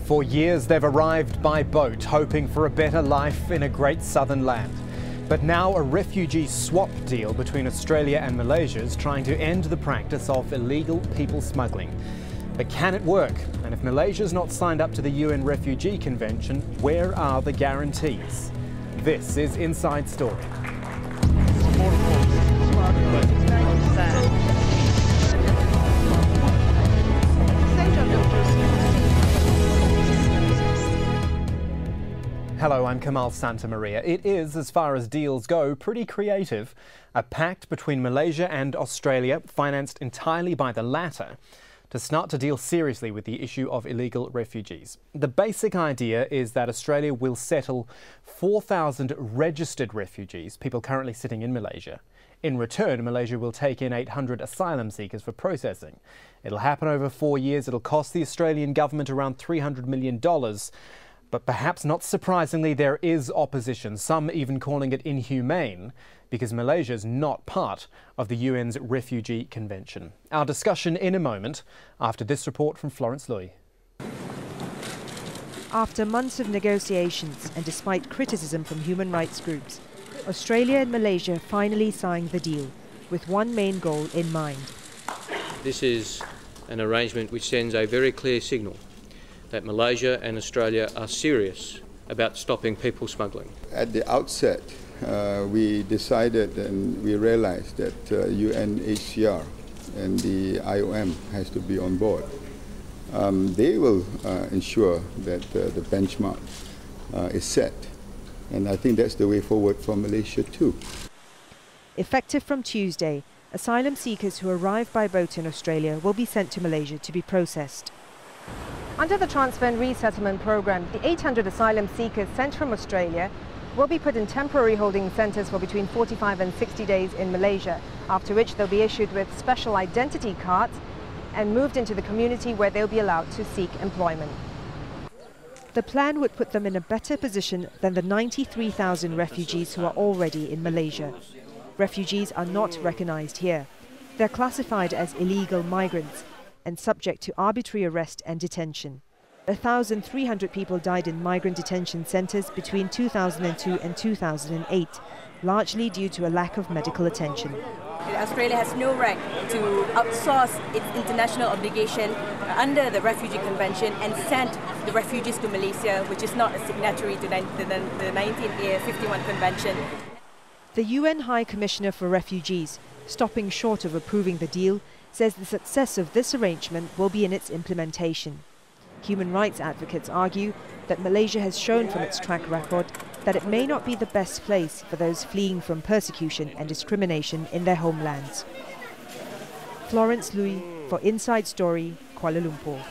For years they've arrived by boat, hoping for a better life in a great southern land. But now a refugee swap deal between Australia and Malaysia is trying to end the practice of illegal people smuggling. But can it work? And if Malaysia's not signed up to the UN Refugee Convention, where are the guarantees? This is Inside Story. Hello, I'm Kamal Santamaria. It is, as far as deals go, pretty creative. A pact between Malaysia and Australia, financed entirely by the latter, to start to deal seriously with the issue of illegal refugees. The basic idea is that Australia will settle 4,000 registered refugees, people currently sitting in Malaysia. In return, Malaysia will take in 800 asylum seekers for processing. It'll happen over 4 years. It'll cost the Australian government around $300 million. But perhaps not surprisingly, there is opposition, some even calling it inhumane, because Malaysia is not part of the UN's Refugee Convention. Our discussion in a moment, after this report from Florence Lui. After months of negotiations and despite criticism from human rights groups, Australia and Malaysia finally signed the deal, with one main goal in mind. This is an arrangement which sends a very clear signal that Malaysia and Australia are serious about stopping people smuggling. At the outset, we decided and we realized that UNHCR and the IOM has to be on board. They will ensure that the benchmark is set, and I think that's the way forward for Malaysia too. Effective from Tuesday, asylum seekers who arrive by boat in Australia will be sent to Malaysia to be processed. Under the Transfer and Resettlement Programme, the 800 asylum seekers sent from Australia will be put in temporary holding centres for between 45 and 60 days in Malaysia, after which they'll be issued with special identity cards and moved into the community where they'll be allowed to seek employment. The plan would put them in a better position than the 93,000 refugees who are already in Malaysia. Refugees are not recognised here. They're classified as illegal migrants and subject to arbitrary arrest and detention. 1,300 people died in migrant detention centres between 2002 and 2008, largely due to a lack of medical attention. Australia has no right to outsource its international obligation under the Refugee Convention and send the refugees to Malaysia, which is not a signatory to the 1951 Convention. The UN High Commissioner for Refugees, stopping short of approving the deal, says the success of this arrangement will be in its implementation. Human rights advocates argue that Malaysia has shown from its track record that it may not be the best place for those fleeing from persecution and discrimination in their homelands. Florence Lui for Inside Story, Kuala Lumpur.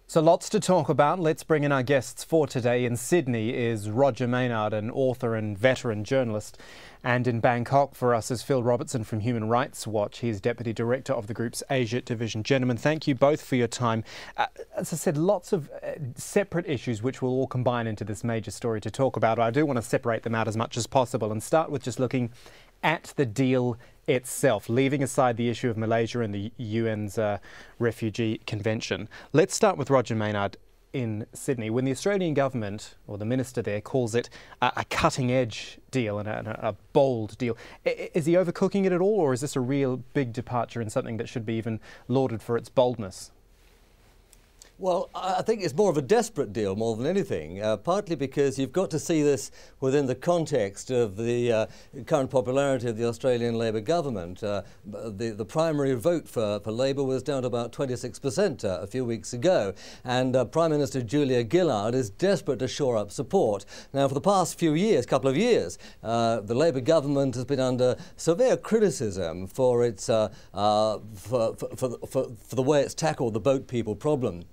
So lots to talk about. Let's bring in our guests for today. In Sydney is Roger Maynard, an author and veteran journalist. And in Bangkok for us is Phil Robertson from Human Rights Watch. He's Deputy Director of the group's Asia Division. Gentlemen, thank you both for your time. As I said, lots of separate issues which will all combine into this major story to talk about. I do want to separate them out as much as possible and start with just looking at the deal itself, leaving aside the issue of Malaysia and the UN's Refugee Convention. Let's start with Roger Maynard in Sydney. When the Australian government, or the minister there, calls it a cutting-edge deal and a bold deal, is he overcooking it at all, or is this a real big departure in something that should be even lauded for its boldness? Well, I think it's more of a desperate deal more than anything, partly because you've got to see this within the context of the current popularity of the Australian Labor government. The primary vote for Labor was down to about 26% a few weeks ago, and Prime Minister Julia Gillard is desperate to shore up support. Now, for the past couple of years, the Labor government has been under severe criticism for its for the way it's tackled the boat people problem.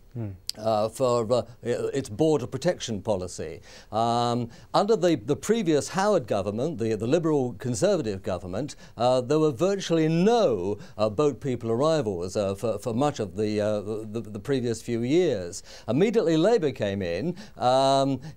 For its border protection policy. Under the previous Howard government, the Liberal Conservative government, there were virtually no boat people arrivals for much of the previous few years. Immediately Labor came in,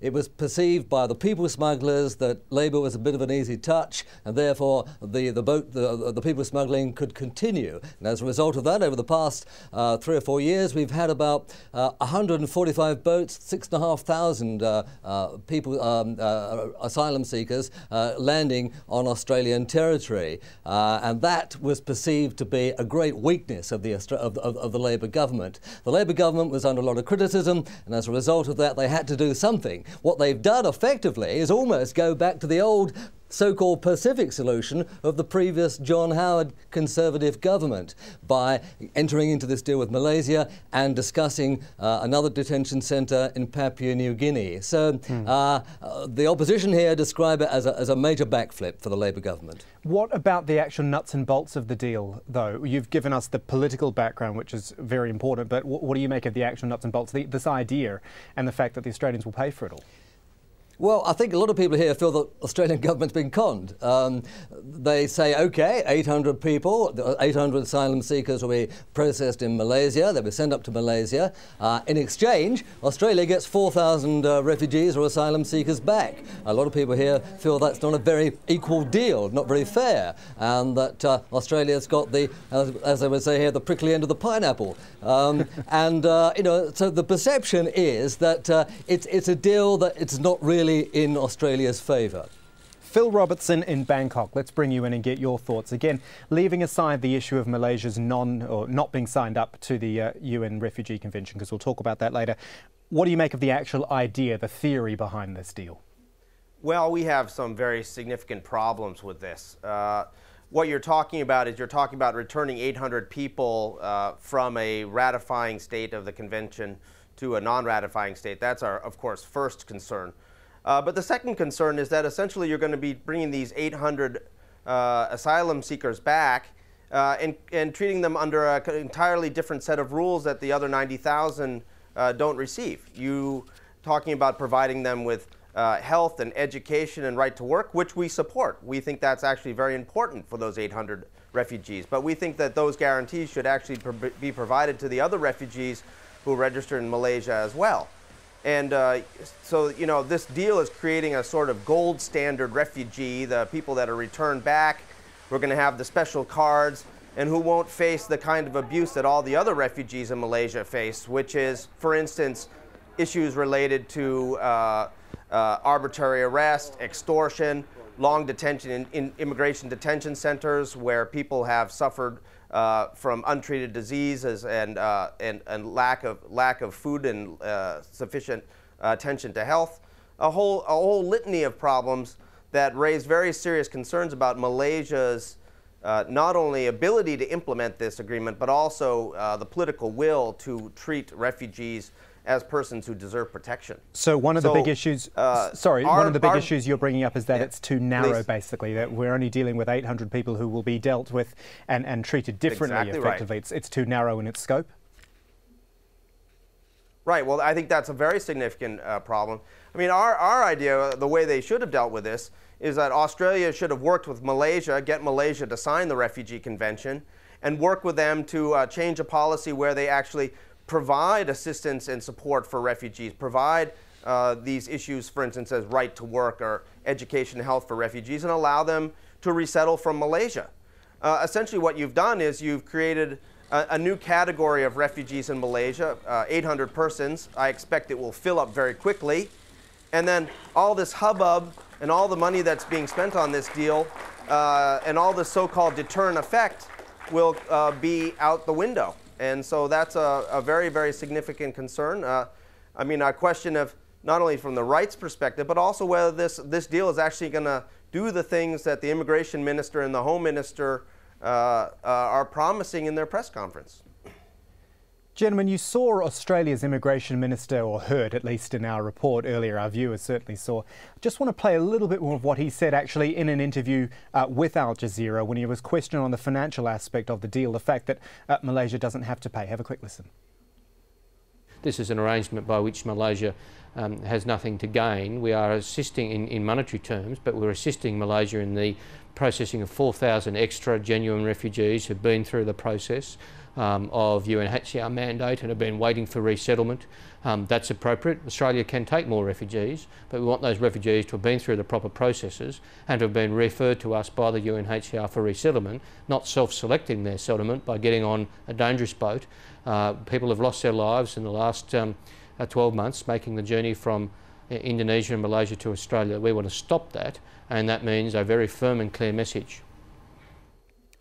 it was perceived by the people smugglers that Labor was a bit of an easy touch, and therefore the people smuggling could continue. And as a result of that, over the past 3 or 4 years, we've had about 145 boats, 6,500 people, asylum seekers, landing on Australian territory. And that was perceived to be a great weakness of the Labour government. The Labour government was under a lot of criticism, and as a result of that, they had to do something. What they've done effectively is almost go back to the old so-called Pacific solution of the previous John Howard Conservative government by entering into this deal with Malaysia and discussing another detention centre in Papua New Guinea. So the opposition here describe it as a major backflip for the Labour government. What about the actual nuts and bolts of the deal, though? You've given us the political background, which is very important, but what do you make of the actual nuts and bolts, this idea and the fact that the Australians will pay for it all? Well, I think a lot of people here feel that the Australian government's been conned. They say, OK, 800 people, 800 asylum seekers will be processed in Malaysia. They'll be sent up to Malaysia. In exchange, Australia gets 4,000 refugees or asylum seekers back. A lot of people here feel that's not a very equal deal, not very fair, and that Australia's got the, as I would say here, the prickly end of the pineapple. You know, so the perception is that it's a deal that it's not really in Australia's favour. Phil Robertson in Bangkok, let's bring you in and get your thoughts. Again, leaving aside the issue of Malaysia's not being signed up to the UN Refugee Convention, because we'll talk about that later. What do you make of the actual idea, the theory behind this deal? Well, we have some very significant problems with this. What you're talking about is you're talking about returning 800 people from a ratifying state of the convention to a non-ratifying state. That's our, of course, first concern. But the second concern is that essentially you're going to be bringing these 800 asylum seekers back and treating them under an entirely different set of rules that the other 90,000 don't receive. You talking about providing them with health and education and right to work, which we support. We think that's actually very important for those 800 refugees. But we think that those guarantees should actually be provided to the other refugees who register in Malaysia as well. And so, you know, this deal is creating a sort of gold standard refugee, the people that are returned back, who are going to have the special cards, and who won't face the kind of abuse that all the other refugees in Malaysia face, which is, for instance, issues related to arbitrary arrest, extortion, long detention in immigration detention centers where people have suffered from untreated diseases and lack of food and sufficient attention to health, a whole litany of problems that raise very serious concerns about Malaysia's not only ability to implement this agreement, but also the political will to treat refugees as persons who deserve protection. So one of the big issues, one of the big issues you're bringing up is that it's too narrow, basically, that we're only dealing with 800 people who will be dealt with and treated differently, effectively. Right. It's too narrow in its scope? Right, well, I think that's a very significant problem. I mean, our idea, the way they should have dealt with this, is that Australia should have worked with Malaysia, get Malaysia to sign the Refugee Convention, and work with them to change a policy where they actually provide assistance and support for refugees, provide these issues, for instance, as right to work or education and health for refugees, and allow them to resettle from Malaysia. Essentially what you've done is you've created a new category of refugees in Malaysia, 800 persons. I expect it will fill up very quickly. And then all this hubbub and all the money that's being spent on this deal and all the so-called deterrent effect will be out the window. And so that's a very, very significant concern. I mean, a question of not only from the rights perspective, but also whether this deal is actually going to do the things that the immigration minister and the home minister are promising in their press conference. Gentlemen, you saw Australia's immigration minister, or heard at least in our report earlier, our viewers certainly saw. Just want to play a little bit more of what he said actually in an interview with Al Jazeera when he was questioned on the financial aspect of the deal, the fact that Malaysia doesn't have to pay. Have a quick listen. This is an arrangement by which Malaysia has nothing to gain. We are assisting in monetary terms, but we're assisting Malaysia in the processing of 4,000 extra genuine refugees who've been through the process of UNHCR mandate and have been waiting for resettlement. That's appropriate. Australia can take more refugees, but we want those refugees to have been through the proper processes and to have been referred to us by the UNHCR for resettlement, not self-selecting their settlement by getting on a dangerous boat. People have lost their lives in the last 12 months making the journey from Indonesia and Malaysia to Australia. We want to stop that, and that means a very firm and clear message.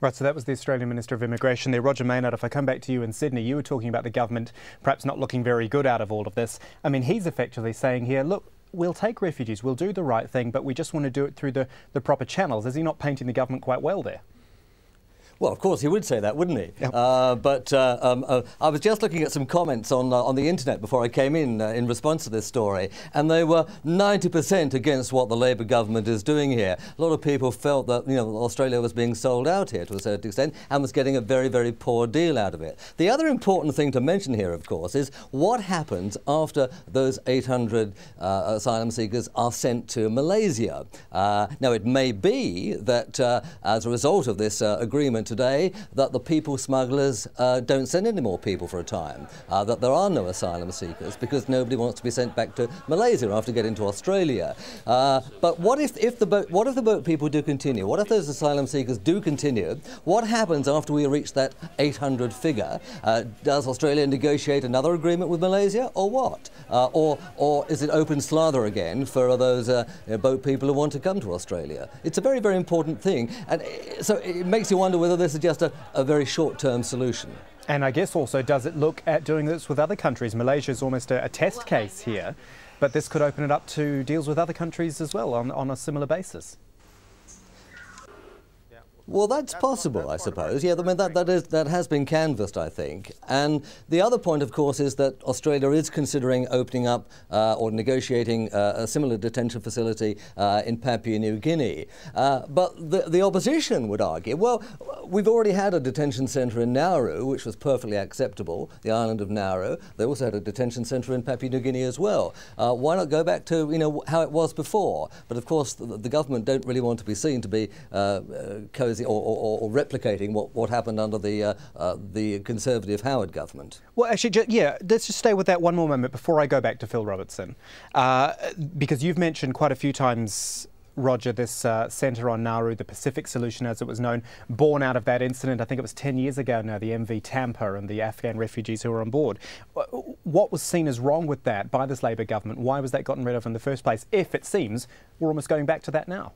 Right, so that was the Australian Minister of Immigration there. Roger Maynard, if I come back to you in Sydney, you were talking about the government perhaps not looking very good out of all of this. I mean, he's effectively saying here, look, we'll take refugees, we'll do the right thing, but we just want to do it through the proper channels. Is he not painting the government quite well there? Well, of course he would say that, wouldn't he? Yep. I was just looking at some comments on the internet before I came in response to this story, and they were 90% against what the Labour government is doing here. A lot of people felt that Australia was being sold out here to a certain extent and was getting a very, very poor deal out of it. The other important thing to mention here, of course, is what happens after those 800 asylum seekers are sent to Malaysia. Now, it may be that as a result of this agreement today, that the people smugglers don't send any more people for a time, that there are no asylum seekers because nobody wants to be sent back to Malaysia after getting to Australia. But what if the boat people do continue? What if those asylum seekers do continue? What happens after we reach that 800 figure? Does Australia negotiate another agreement with Malaysia, or what? Or is it open slather again for those boat people who want to come to Australia? It's a very, very important thing, and so it makes you wonder whether this is just a very short-term solution. And I guess also, does it look at doing this with other countries? Malaysia is almost a test case here, but this could open it up to deals with other countries as well on a similar basis. Well, that's possible, I suppose. Yeah, I mean, that has been canvassed, I think. And the other point, of course, is that Australia is considering opening up or negotiating a similar detention facility in Papua New Guinea. But the opposition would argue, well, we've already had a detention centre in Nauru, which was perfectly acceptable, the island of Nauru. They also had a detention centre in Papua New Guinea as well. Why not go back to, how it was before? But, of course, the government don't really want to be seen to be cozy or replicating what happened under the Conservative Howard government. Well, actually, let's just stay with that one more moment before I go back to Phil Robertson, because you've mentioned quite a few times, Roger, this centre on Nauru, the Pacific Solution as it was known, born out of that incident. I think it was 10 years ago now, the MV Tampa and the Afghan refugees who were on board. What was seen as wrong with that by this Labour government? Why was that gotten rid of in the first place, if it seems we're almost going back to that now?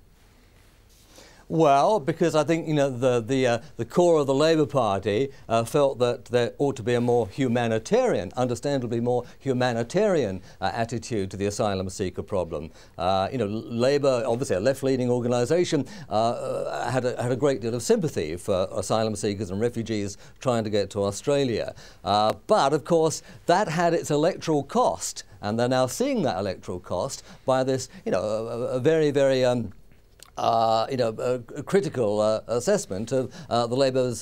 Well, because I think the core of the Labour Party felt that there ought to be a more humanitarian, understandably more humanitarian attitude to the asylum seeker problem. Labour, obviously a left-leaning organisation, had a great deal of sympathy for asylum seekers and refugees trying to get to Australia. But of course, that had its electoral cost, and they're now seeing that electoral cost by this, a very, very a critical assessment of the Labour's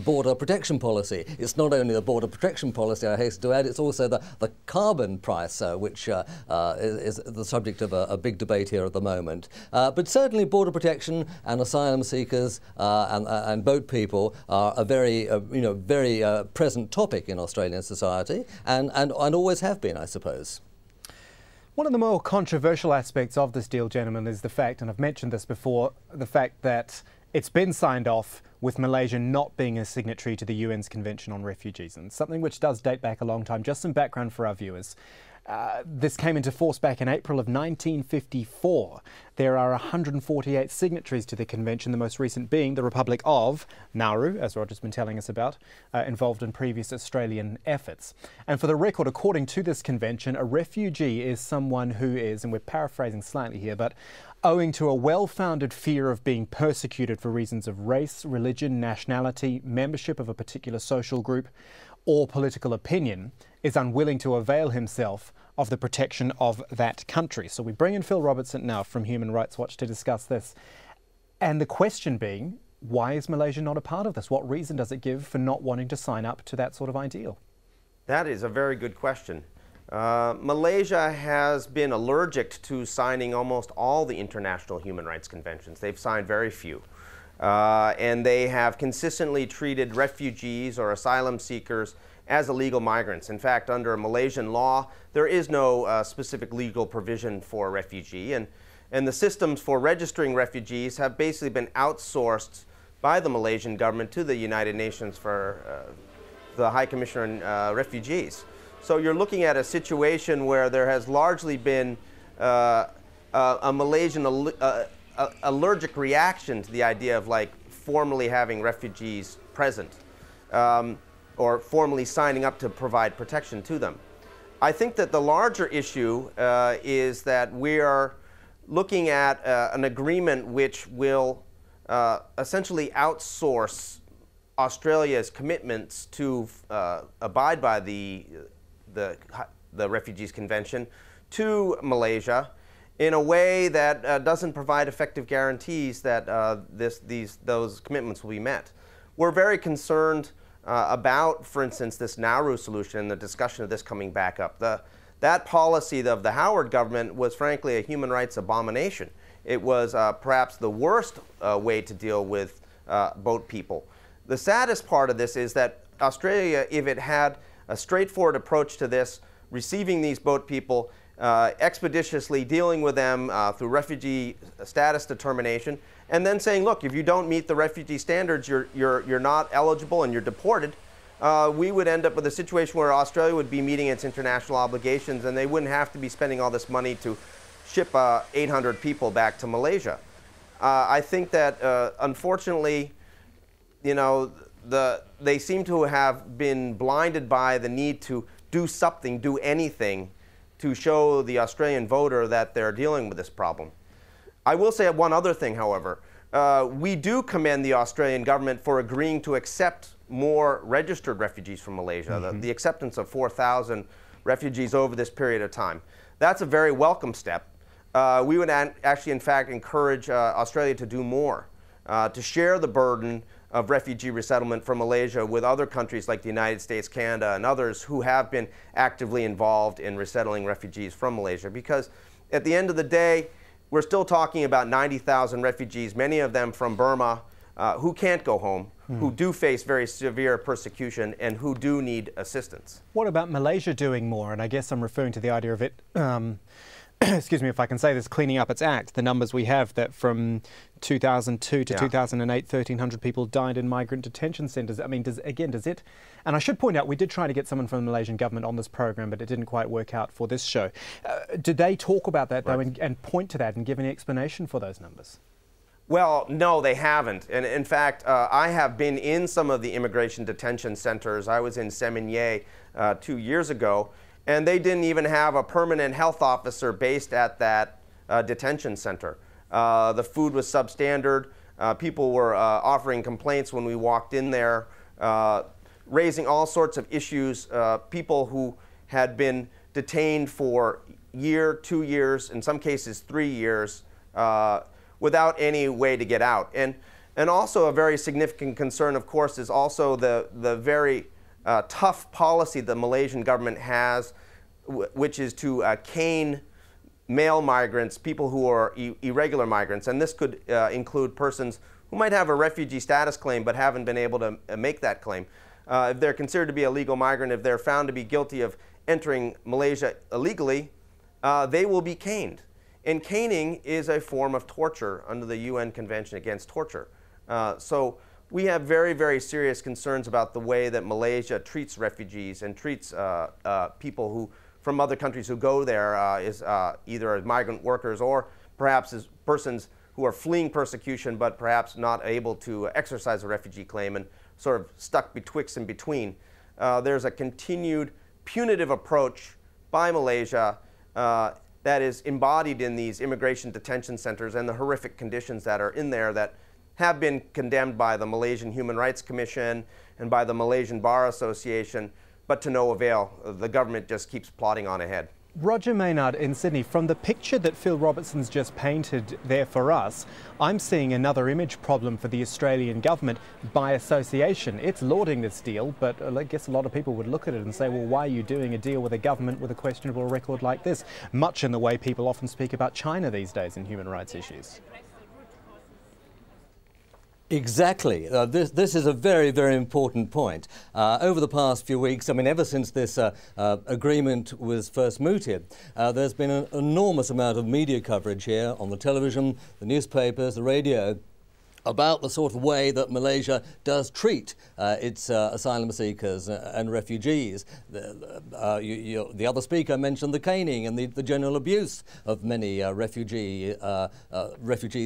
border protection policy. It's not only the border protection policy, I hasten to add, it's also the carbon price, which is the subject of a big debate here at the moment. But certainly border protection and asylum seekers and boat people are a very, very present topic in Australian society, and always have been, I suppose. One of the more controversial aspects of this deal, gentlemen, is the fact, and I've mentioned this before, the fact that it's been signed off with Malaysia not being a signatory to the UN's Convention on Refugees, and something which does date back a long time. Just some background for our viewers. This came into force back in April of 1954. There are 148 signatories to the convention, the most recent being the Republic of Nauru, as Roger's been telling us about, involved in previous Australian efforts. And for the record, according to this convention, a refugee is someone who is, and we're paraphrasing slightly here, but owing to a well-founded fear of being persecuted for reasons of race, religion, nationality, membership of a particular social group, or political opinion, is unwilling to avail himself of the protection of that country. So we bring in Phil Robertson now from Human Rights Watch to discuss this. And the question being, why is Malaysia not a part of this? What reason does it give for not wanting to sign up to that sort of ideal? That is a very good question. Malaysia has been allergic to signing almost all the international human rights conventions. They've signed very few. And they have consistently treated refugees or asylum seekers as illegal migrants. In fact, under Malaysian law, there is no specific legal provision for a refugee. And the systems for registering refugees have basically been outsourced by the Malaysian government to the United Nations for the High Commissioner on Refugees. So you're looking at a situation where there has largely been a Malaysian allergic reaction to the idea of like formally having refugees present or formally signing up to provide protection to them. I think that the larger issue is that we are looking at an agreement which will essentially outsource Australia's commitments to abide by the Refugees Convention to Malaysia in a way that doesn't provide effective guarantees that those commitments will be met. We're very concerned about, for instance, this Nauru solution and the discussion of this coming back up. That policy of the Howard government was frankly a human rights abomination. It was perhaps the worst way to deal with boat people. The saddest part of this is that Australia, if it had a straightforward approach to this, receiving these boat people, expeditiously dealing with them through refugee status determination, and then saying, look, if you don't meet the refugee standards, you're not eligible and you're deported, we would end up with a situation where Australia would be meeting its international obligations and they wouldn't have to be spending all this money to ship 800 people back to Malaysia. I think that unfortunately, you know, they seem to have been blinded by the need to do something, do anything, to show the Australian voter that they're dealing with this problem. I will say one other thing, however. We do commend the Australian government for agreeing to accept more registered refugees from Malaysia, the acceptance of 4,000 refugees over this period of time. That's a very welcome step. We would actually, in fact, encourage Australia to do more, to share the burden of refugee resettlement from Malaysia with other countries like the United States, Canada, and others who have been actively involved in resettling refugees from Malaysia. Because at the end of the day, we're still talking about 90,000 refugees, many of them from Burma, who can't go home, who do face very severe persecution, and who do need assistance. What about Malaysia doing more? And I guess I'm referring to the idea of it, excuse me if I can say this, cleaning up its act. The numbers we have that from 2002 to 2008, 1,300 people died in migrant detention centres. I mean, does it? And I should point out, we did try to get someone from the Malaysian government on this program, but it didn't quite work out for this show. Did they talk about that, though, and point to that and give any explanation for those numbers? Well, no, they haven't. And in fact, I have been in some of the immigration detention centres. I was in Seminye 2 years ago, and they didn't even have a permanent health officer based at that detention center. The food was substandard. People were offering complaints when we walked in there, raising all sorts of issues. People who had been detained for a year, 2 years, in some cases 3 years, without any way to get out. And also a very significant concern, of course, is also the very tough policy the Malaysian government has, which is to cane male migrants, people who are irregular migrants. And this could include persons who might have a refugee status claim but haven't been able to make that claim. If they're considered to be a legal migrant, if they're found to be guilty of entering Malaysia illegally, they will be caned. And caning is a form of torture under the UN Convention Against Torture. So we have very, very serious concerns about the way that Malaysia treats refugees and treats people who, from other countries who go there either as migrant workers or perhaps as persons who are fleeing persecution but perhaps not able to exercise a refugee claim and sort of stuck betwixt and between. There's a continued punitive approach by Malaysia that is embodied in these immigration detention centers and the horrific conditions that are in there that have been condemned by the Malaysian Human Rights Commission and by the Malaysian Bar Association, but to no avail. The government just keeps plodding on ahead. Roger Maynard in Sydney, from the picture that Phil Robertson's just painted there for us, I'm seeing another image problem for the Australian government by association. It's lauding this deal, but I guess a lot of people would look at it and say, well, why are you doing a deal with a government with a questionable record like this? Much in the way people often speak about China these days in human rights issues. Exactly. This is a very, very important point. Over the past few weeks, I mean, ever since this agreement was first mooted, there's been an enormous amount of media coverage here on the television, the newspapers, the radio, about the sort of way that Malaysia does treat its asylum seekers and refugees. The other speaker mentioned the caning and the general abuse of many refugees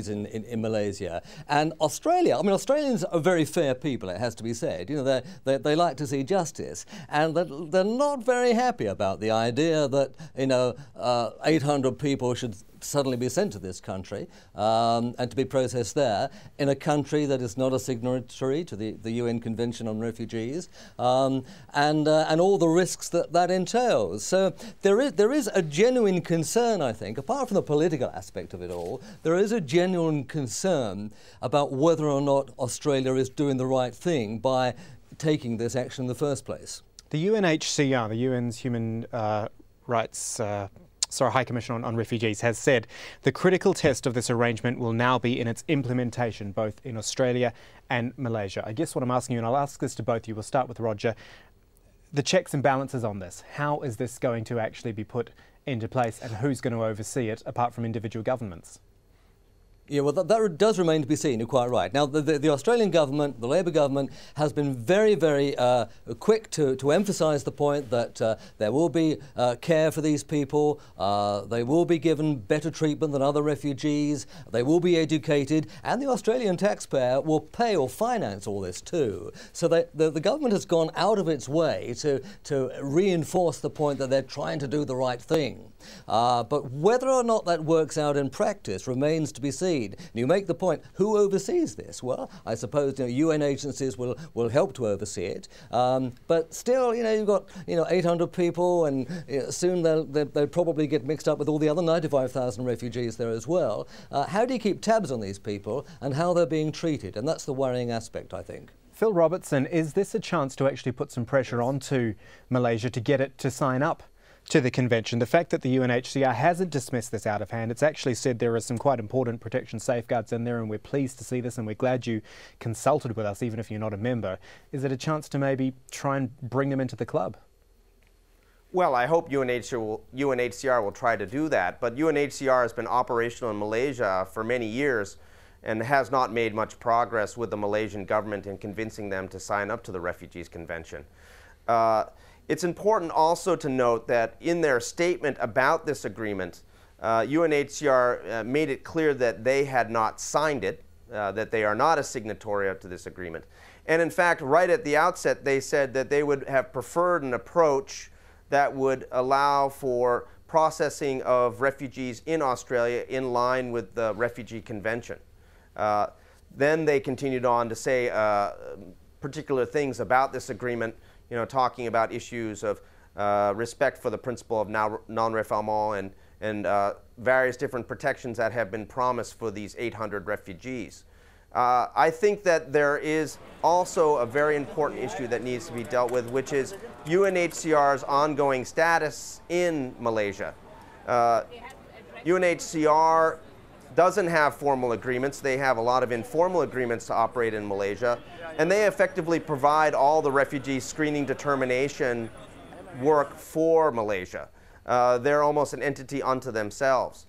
in Malaysia. And Australia, I mean, Australians are very fair people, it has to be said. You know, they like to see justice, and they're not very happy about the idea that, you know, 800 people should suddenly be sent to this country and to be processed there in a country that is not a signatory to the UN Convention on Refugees, and all the risks that entails. So there is a genuine concern, I think, apart from the political aspect of it all, there is a genuine concern about whether or not Australia is doing the right thing by taking this action in the first place. The UNHCR, the UN's Human Rights High Commission on Refugees, has said the critical test of this arrangement will now be in its implementation, both in Australia and Malaysia. I guess what I'm asking you, and I'll ask this to both of you, we'll start with Roger, the checks and balances on this. How is this going to actually be put into place, and who's going to oversee it, apart from individual governments? Yeah, well, that does remain to be seen. You're quite right. Now, the Australian government, the Labor government, has been very, very quick to emphasise the point that there will be care for these people. They will be given better treatment than other refugees. They will be educated, and the Australian taxpayer will pay or finance all this too. So the government has gone out of its way to reinforce the point that they're trying to do the right thing. But whether or not that works out in practice remains to be seen. You make the point, who oversees this? Well, I suppose, you know, UN agencies will help to oversee it. But still, you know, you've got, you know, 800 people, and soon they'll probably get mixed up with all the other 95,000 refugees there as well. How do you keep tabs on these people and how they're being treated? And that's the worrying aspect, I think. Phil Robertson, is this a chance to actually put some pressure onto Malaysia to get it to sign up to the convention? The fact that the UNHCR hasn't dismissed this out of hand, it's actually said there are some quite important protection safeguards in there, and we're pleased to see this, and we're glad you consulted with us even if you're not a member. Is it a chance to maybe try and bring them into the club? Well, I hope UNHCR will try to do that, but UNHCR has been operational in Malaysia for many years and has not made much progress with the Malaysian government in convincing them to sign up to the Refugees Convention. It's important also to note that in their statement about this agreement, UNHCR made it clear that they had not signed it, that they are not a signatory to this agreement. And in fact, right at the outset, they said that they would have preferred an approach that would allow for processing of refugees in Australia in line with the Refugee Convention. Then they continued on to say particular things about this agreement, you know, talking about issues of respect for the principle of non-refoulement and various different protections that have been promised for these 800 refugees. I think that there is also a very important issue that needs to be dealt with, which is UNHCR's ongoing status in Malaysia. UNHCR doesn't have formal agreements. They have a lot of informal agreements to operate in Malaysia, and they effectively provide all the refugee screening determination work for Malaysia. They're almost an entity unto themselves.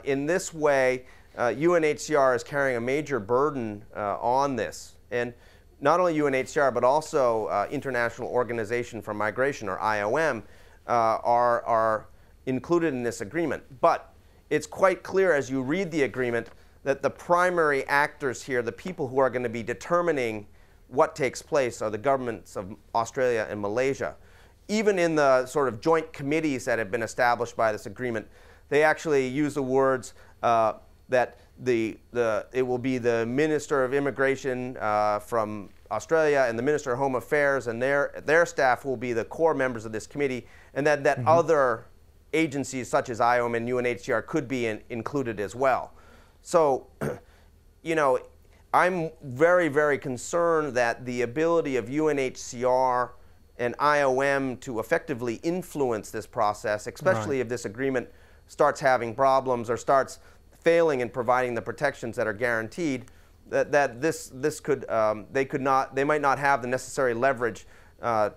In this way, UNHCR is carrying a major burden on this. And not only UNHCR, but also International Organization for Migration, or IOM, are included in this agreement. But it's quite clear as you read the agreement that the primary actors here, the people who are going to be determining what takes place, are the governments of Australia and Malaysia. Even in the sort of joint committees that have been established by this agreement, they actually use the words that it will be the Minister of Immigration from Australia and the Minister of Home Affairs, and their staff will be the core members of this committee, and that other agencies such as IOM and UNHCR could be included as well. So, you know, I'm very, very concerned that the ability of UNHCR and IOM to effectively influence this process, especially if this agreement starts having problems or starts failing in providing the protections that are guaranteed, that this could they might not have the necessary leverage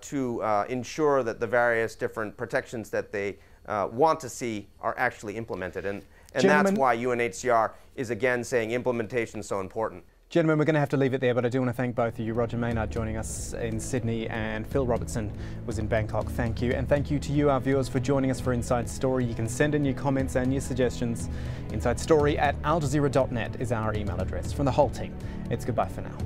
to ensure that the various different protections that they want to see are actually implemented, and that's why UNHCR is again saying implementation is so important. Gentlemen, we're going to have to leave it there, but I do want to thank both of you. Roger Maynard joining us in Sydney and Phil Robertson was in Bangkok. Thank you. And thank you to you, our viewers, for joining us for Inside Story. You can send in your comments and your suggestions. InsideStory@aljazeera.net is our email address. From the whole team, it's goodbye for now.